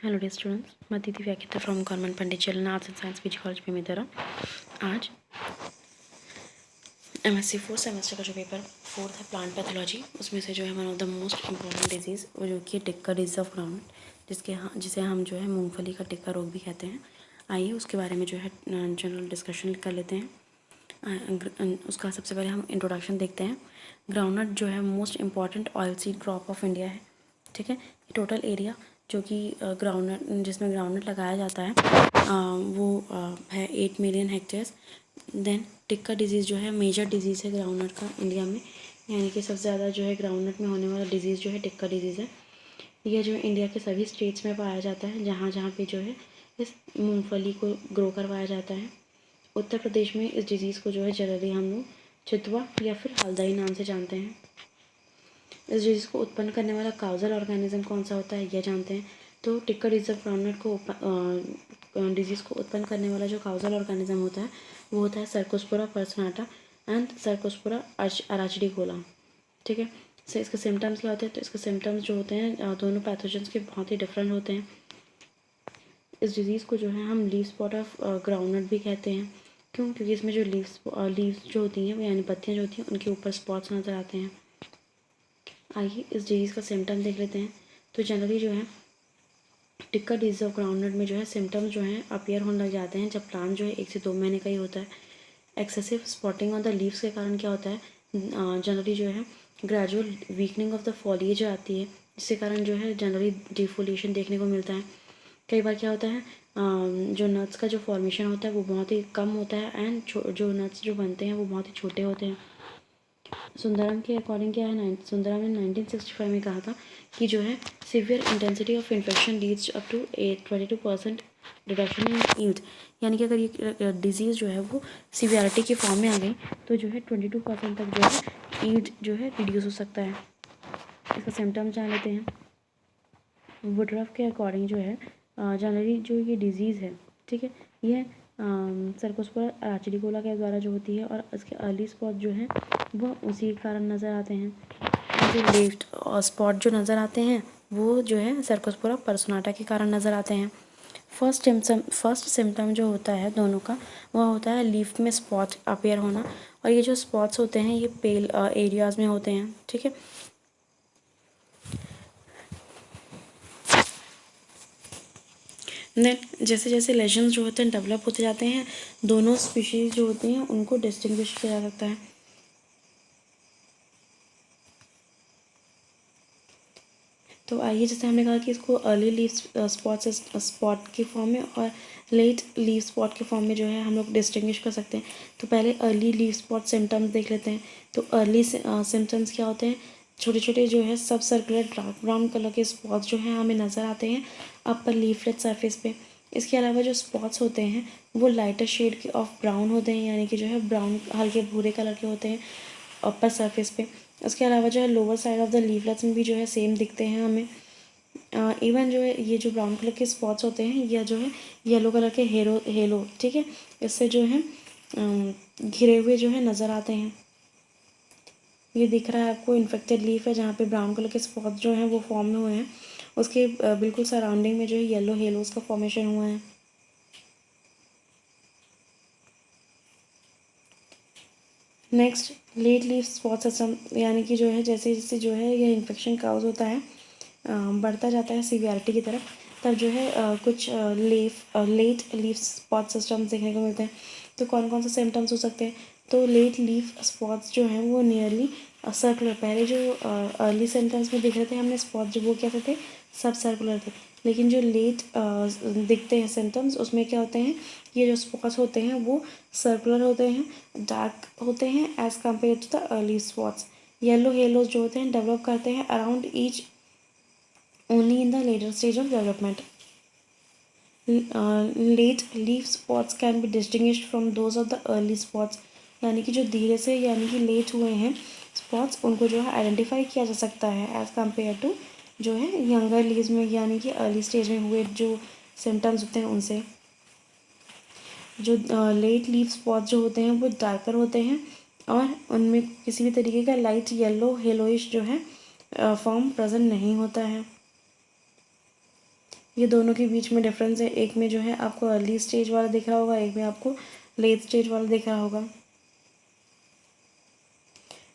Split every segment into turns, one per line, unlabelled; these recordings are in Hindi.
हेलो डियर स्टूडेंट्स, मैं दीदी व्याख्याता from government Pandit Jawaharlal arts and science PG college Bemetara. आज एमएससी फोर्थ सेमेस्टर का जो पेपर फोर्थ है प्लांट पैथोलॉजी, उसमें से जो है one of the most important disease वो जो कि टिक्का डिजीज ऑफ ग्राउंड, जिसे हम जो है मूंगफली का टिक्का रोग भी कहते हैं। आइए उसके बारे में जो है जनरल डिस्कशन कर लेते हैं। उसका सबसे पहले हम इंट्रोडक्शन देखते हैं। ग्राउंडनट जो है most important oil seed crop of India है। ठीक है, ये टोटल एरिया जो कि ग्राउंडनट जिसमें ग्राउंडनट लगाया जाता है वो है 8 million hectares. Then tikka disease जो है मेजर डिजीज़ है ग्राउंडनट का इंडिया में, यानी कि सबसे ज़्यादा जो है ग्राउंडनट में होने वाला डिजीज़ जो है टिक्का डिजीज़ है। यह जो इंडिया के सभी स्टेट्स में पाया जाता है जहाँ जहाँ पे जो है इस मूंगफली को ग्रो करवाया जाता है। उत्तर प्रदेश में इस डिजीज़ को जो है जनरली हम लोग चितवा या फिर हल्दाई नाम से जानते हैं। इस डिजीज़ को उत्पन्न करने वाला काउजल ऑर्गेनिज्म कौन सा होता है यह जानते हैं। तो टिक्का डिजीज ऑफ ग्राउंडनट को डिजीज़ को उत्पन्न करने वाला जो काउजल ऑर्गेनिज्म होता है वो होता है सर्कोस्पोरा पर्सनाटा एंड सर्कोस्पोरा अराचिडिकोला। ठीक है, सो इसके सिम्टम्स क्या होते हैं? तो इसके सिम्टम्स जो होते हैं दोनों पैथोजेंस के बहुत ही डिफरेंट होते हैं। इस डिज़ीज़ को जो है हम लीव स्पॉट ऑफ ग्राउंडनट भी कहते हैं। क्यों? क्योंकि इसमें जो लीव्स जो होती हैं यानी पत्तियाँ जो होती हैं उनके ऊपर स्पॉट्स नज़र आते हैं। आइए इस डिजीज़ का सिम्टम देख लेते हैं। तो जनरली जो है टिक्का डिजीज ऑफ ग्राउंडनट में जो है सिम्टम्स जो हैं अपीयर होने लग जाते हैं जब प्लांट जो है 1 से 2 महीने का ही होता है। Excessive spotting on the leaves के कारण क्या होता है, जनरली जो है gradual weakening of the foliage आती है, जिसके कारण जो है जनरली डिफोलिएशन देखने को मिलता है। कई बार क्या होता है जो नट्स का जो फॉर्मेशन होता है वो बहुत ही कम होता है एंड जो नट्स जो बनते हैं वो बहुत ही छोटे होते हैं। सुंदरम के अकॉर्डिंग क्या है, सुंदरम ने 1965 में कहा था कि जो है severe intensity of infection leads up to 22% reduction in yield, यानी कि अगर ये डिजीज़ जो है वो सीवियरिटी की फॉर्म में आ गई तो जो है 22% तक जो है यील्ड जो है रिड्यूस हो सकता है। इसका सिम्टम्स जान लेते हैं। वुडरफ के अकॉर्डिंग जो है जनरली जो ये डिज़ीज़ है, ठीक है, ये सर्कोस्पोरा अराचिडिकोला के द्वारा जो होती है और इसके अर्ली स्पॉट जो हैं वो उसी के कारण नज़र आते हैं। जो लेफ्ट स्पॉट जो नज़र आते हैं वो जो है सर्कोस्पोरा पर्सनाटा के कारण नज़र आते हैं। फर्स्ट सिम्टम जो होता है दोनों का वह होता है लीफ में स्पॉट अपीयर होना, और ये जो स्पॉट्स होते हैं ये पेल एरियाज़ में होते हैं। ठीक है, देन जैसे जैसे लेजन्स जो होते हैं डेवलप होते जाते हैं दोनों स्पीशीज़ जो होती हैं उनको डिस्टिंग्विश किया जा सकता है। तो आइए, जैसे हमने कहा कि इसको अर्ली लीव स्पॉट की फॉर्म में और लेट लीव स्पॉट के फॉर्म में जो है हम लोग डिस्टिंग्विश कर सकते हैं। तो पहले अर्ली लीव स्पॉट सिम्टम्स देख लेते हैं। तो अर्ली सिम्टम्स क्या होते हैं, छोटे छोटे जो है सब सर्कुलर डार्क ब्राउन कलर के स्पॉट्स जो हैं हमें नज़र आते हैं अपर लीफलेट सरफेस पे। इसके अलावा जो स्पॉट्स होते हैं वो लाइटर शेड के ऑफ ब्राउन होते हैं, यानी कि जो है ब्राउन हल्के भूरे कलर के होते हैं अपर सरफेस पे। उसके अलावा जो है lower side of the leaflets में भी जो है सेम दिखते हैं हमें। इवन जो है ये जो ब्राउन कलर के स्पॉट्स होते हैं या जो है येलो कलर के हेलो, ठीक है, इससे जो है घिरे हुए जो है नज़र आते हैं। ये दिख रहा है आपको इन्फेक्टेड लीफ है जहाँ पे ब्राउन कलर के स्पॉट्स जो हैं वो फॉर्म में हुए हैं, उसके बिल्कुल सराउंडिंग में जो है येलो हेलोज का फॉर्मेशन हुआ है। Next late leaf spot system, यानी कि जो है जैसे जैसे जो है यह इन्फेक्शन काउज होता है बढ़ता जाता है सीवियरिटी की तरफ, तब जो है कुछ लेट लीफ स्पॉट सिस्टम्स देखने को मिलते हैं। तो कौन कौन से सिम्टम्स हो सकते हैं? तो लेट लीफ स्पॉट्स जो हैं वो नियरली सर्कुलर, पहले जो अर्ली सिम्टम्स में दिख रहे थे हमने स्पॉट जो वो कैसे थे, सब सर्कुलर थे, लेकिन जो लेट दिखते हैं सिम्टम्स उसमें क्या होते हैं, ये जो स्पॉट्स होते हैं वो सर्कुलर होते हैं, डार्क होते हैं as compared to the early spots. Yellow halos जो होते हैं डेवलप करते हैं around each only in the later stage of development. Late leaf spots can be distinguished from those of the early spots, यानी कि जो धीरे से यानी कि लेट हुए हैं स्पॉट्स उनको जो है आइडेंटिफाई किया जा सकता है एज़ कम्पेयर टू जो है यंगर लीव्स में यानी कि अर्ली स्टेज में हुए जो सिम्टम्स होते हैं उनसे। जो लेट लीव स्पॉट्स जो होते हैं वो डार्कर होते हैं और उनमें किसी भी तरीके का लाइट येलो हेलोइश जो है फॉर्म प्रेजेंट नहीं होता है। ये दोनों के बीच में डिफरेंस है, एक में जो है आपको अर्ली स्टेज वाला दिख रहा होगा, एक में आपको लेट स्टेज वाला दिख रहा होगा।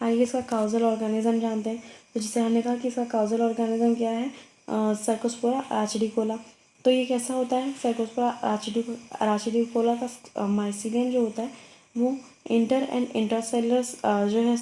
आइए इसका काउजल ऑर्गेनिज्म जानते हैं। तो जैसे हमने कहा कि इसका काउजल ऑर्गेनिज्म क्या है, सर्कोस्पोरा अराचिडिकोला। तो ये कैसा होता है, सर्कोस्पोरा अराचिडिकोला का माइसीलियम जो होता है वो इंटर एंड इंट्रासेलुलर जो है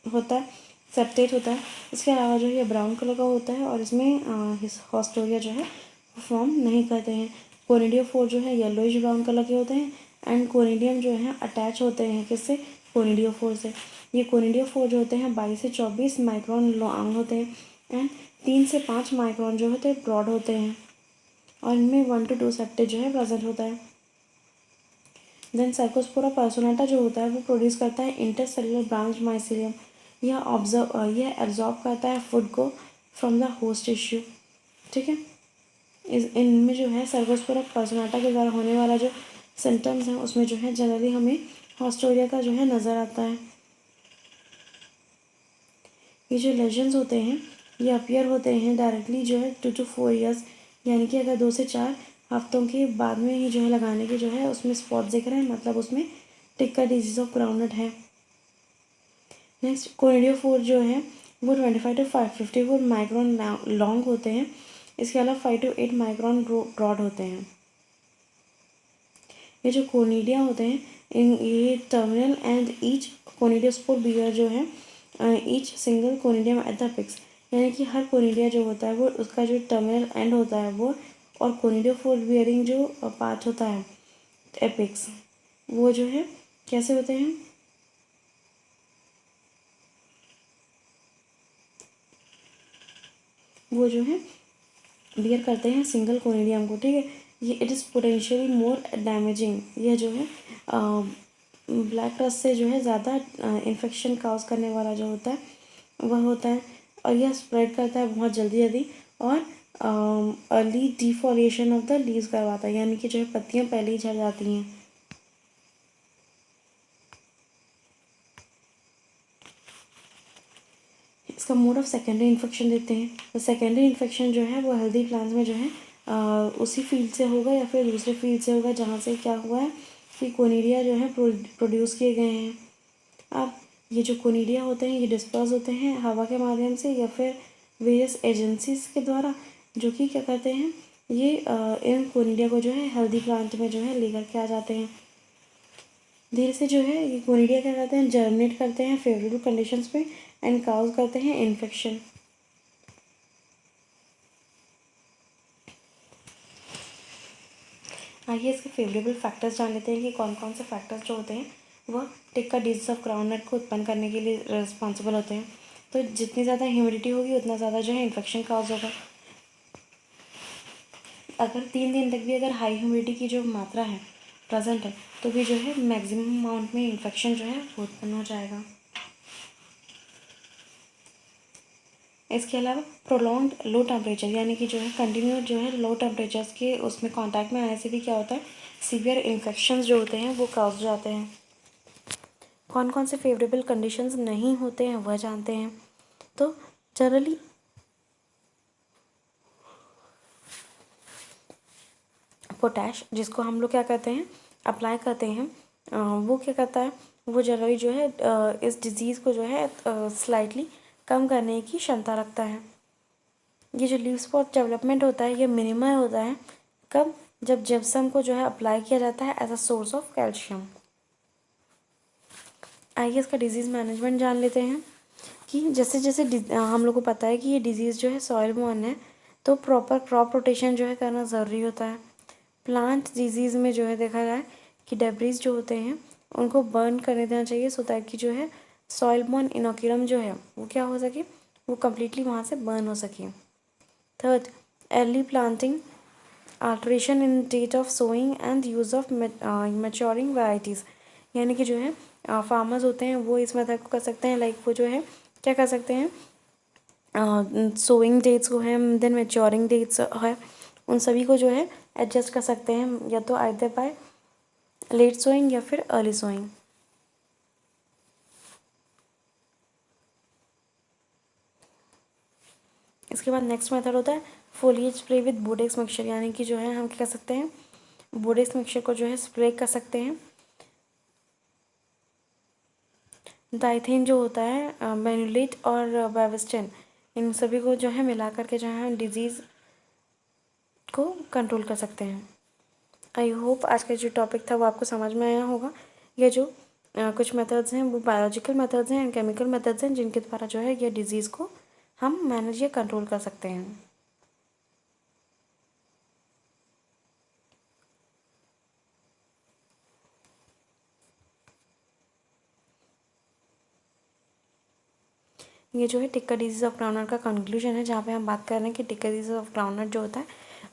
होता है, सेप्टेट होता है। इसके अलावा जो है ये ब्राउन कलर का होता है और इसमें हॉस्टोरिया जो है वो फॉर्म नहीं करते हैं। कोनिडियोफोर जो है येलोइश ब्राउन कलर के होते हैं एंड कोनिडियम जो है अटैच होते हैं किससे, कोनिडियोफोर से। ये कोनिडियोफोर जो होते हैं 22 से 24 माइक्रोन लॉन्ग होते हैं एंड 3 से 5 माइक्रोन जो होते हैं ब्रॉड होते हैं और इनमें 1 to 2 सेप्टेट जो है प्रेजेंट होता है। देन साइकोस्पोरा पर्सोनाटा जो होता है वो प्रोड्यूस करता है इंटरसेलुलर ब्रांच माइसीलियम। यह एब्जॉर्ब करता है फूड को फ्रॉम द होस्ट टिश्यू। ठीक है, इनमें जो है साइकोस्पोरा पर्सोनाटा के द्वारा होने वाला जो सिम्टम्स हैं उसमें जो है जनरली हमें हॉस्टोरिया का जो है नज़र आता है। ये जो लेजन्स होते हैं ये अपीयर होते हैं डायरेक्टली जो है 2 to 4 ईयर्स, यानी कि अगर 2 से 4 हफ्तों के बाद में ही जो है लगाने के जो है उसमें स्पॉट दिख रहे हैं, मतलब उसमें टिक्का डिजीज ऑफ ग्राउंडनट है। नेक्स्ट कोनिडियोफोर जो है वो 25 to 54 माइक्रोन लॉन्ग होते हैं। इसके अलावा 5 to 8 माइक्रोन ब्रॉड होते हैं। ये जो कोनिडिया होते हैं ये terminal end each conidiophore bear जो है each single conidium at the apex, यानी कि हर कोनिडिया जो होता है वो उसका जो टर्मिनल एंड होता है वो, और कोनिडियोफोर बियरिंग जो पार्ट होता है एपेक्स वो जो है कैसे होते हैं, वो जो है बियर करते हैं सिंगल कोनिडियम को। ठीक है, ये it is potentially more damaging, यह जो है ब्लैक रस्ट से जो है ज़्यादा इन्फेक्शन काज करने वाला जो होता है वह होता है, और यह स्प्रेड करता है बहुत जल्दी जल्दी और अर्ली डिफोलिएशन ऑफ द लीव्स करवाता है, यानी कि जो है पत्तियाँ पहले ही झड़ जाती हैं। इसका मोड ऑफ सेकेंडरी इन्फेक्शन देते हैं। तो सेकेंडरी इन्फेक्शन जो है वो हेल्दी प्लांट्स में जो है उसी फील्ड से होगा या फिर दूसरे फील्ड से होगा जहाँ से क्या हुआ है कि कोनिडिया जो है प्रोड्यूस किए गए हैं। अब ये जो कोनिडिया होते हैं ये डिस्पर्स होते हैं हवा के माध्यम से या फिर वेरियस एजेंसीज के द्वारा, जो कि क्या करते हैं ये इन कोनिडिया को जो है हेल्दी प्लांट में जो है लेकर के आ जाते हैं। धीरे से जो है ये कोनिडिया क्या करते हैं, जर्मिनेट करते हैं फेवरेबल कंडीशंस में एंड काउज करते हैं इन्फेक्शन। आइए इसके फेवरेबल फैक्टर्स जान लेते हैं कि कौन कौन से फैक्टर्स जो होते हैं वह टिक्का डिजीज ऑफ ग्राउंडनट को उत्पन्न करने के लिए रिस्पॉन्सिबल होते हैं। तो जितनी ज़्यादा ह्यूमिडिटी होगी उतना ज़्यादा जो है इन्फेक्शन काज होगा। अगर 3 दिन तक भी अगर हाई ह्यूमिडिटी की जो मात्रा है प्रेजेंट है तो भी जो है मैक्सिमम अमाउंट में इन्फेक्शन जो है वो उत्पन्न हो जाएगा। इसके अलावा प्रोलॉन्ग लो टेम्परेचर, यानी कि जो है कंटिन्यू जो है लो टेम्परेचर्स के उसमें कांटेक्ट में आने से भी क्या होता है, सीवियर इन्फेक्शंस जो होते हैं वो काज हो जाते हैं। कौन कौन से फेवरेबल कंडीशंस नहीं होते हैं वह जानते हैं। तो जनरली पोटैश जिसको हम लोग क्या करते हैं अप्लाई करते हैं, वो क्या करता है, वो जनरली जो है इस डिज़ीज़ को जो है स्लाइटली कम करने की क्षमता रखता है। ये जो लीव स्पॉट डेवलपमेंट होता है ये मिनिमल होता है कब, जब जिप्सम को जो है अप्लाई किया जाता है as a source of calcium. आइए इसका डिजीज़ मैनेजमेंट जान लेते हैं कि जैसे जैसे हम लोग को पता है कि ये डिज़ीज़ जो है सॉइल बोर्न है, तो प्रॉपर क्रॉप रोटेशन जो है करना ज़रूरी होता है। प्लांट डिजीज़ में जो है देखा जाए कि डेब्रीज जो होते हैं उनको बर्न करने देना चाहिए सो दैट कि जो है सॉइल बोर्न इनोक्यूलम जो है वो क्या हो सके, वो कम्प्लीटली वहाँ से बर्न हो सके। Third, early planting, alteration in date of sowing and use of maturing varieties, यानी कि जो है फार्मर्स होते हैं वो इस मेथड को कर सकते हैं, लाइक वो जो है क्या कर सकते हैं, सोइंग डेट्स को है देन मैच्योरिंग डेट्स है उन सभी को जो है एडजस्ट कर सकते हैं या तो आइदर बाय लेट सोइंग या फिर अर्ली सोइंग। इसके बाद नेक्स्ट मेथड होता है फोलिएज स्प्रे विद बोडेक्स मिक्सचर, यानी कि जो है हम क्या कर सकते हैं, बोडेक्स मिक्सचर को जो है स्प्रे कर सकते हैं। डाइथेन जो होता है, बेनुलेट और बाविस्टिन, इन सभी को जो है मिला करके जो है हम डिजीज़ को कंट्रोल कर सकते हैं। आई होप आज का जो टॉपिक था वो आपको समझ में आया होगा। ये जो कुछ मेथड्स हैं वो बायोलॉजिकल मेथड्स हैं एंड केमिकल मेथड्स हैं जिनके द्वारा जो है ये डिजीज़ को हम मैनेज या कंट्रोल कर सकते हैं। ये जो है टिक्का डिजीज़ ऑफ ग्राउंडनट का कंक्लूजन है, जहाँ पे हम बात कर रहे हैं कि टिक्का डिजीज़ ऑफ ग्राउंडनट जो होता है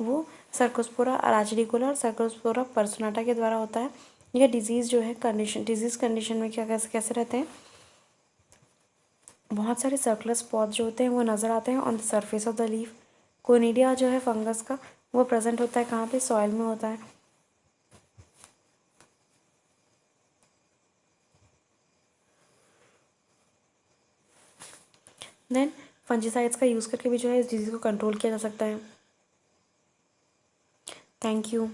वो सर्कोस्पोरा अराचिडिकोला और सर्कोस्पोरा पर्सोनाटा के द्वारा होता है। यह डिजीज़ जो है डिजीज़ कंडीशन में क्या कैसे रहते हैं, बहुत सारे सर्कुलर स्पॉट जो होते हैं वो नज़र आते हैं on the surface of the leaf. Conidia जो है फंगस का वो प्रेजेंट होता है कहाँ पे, सॉइल में होता है। देन फंजीसाइड्स का यूज़ करके भी जो है इस डिजीज़ को कंट्रोल किया जा सकता है। Thank you.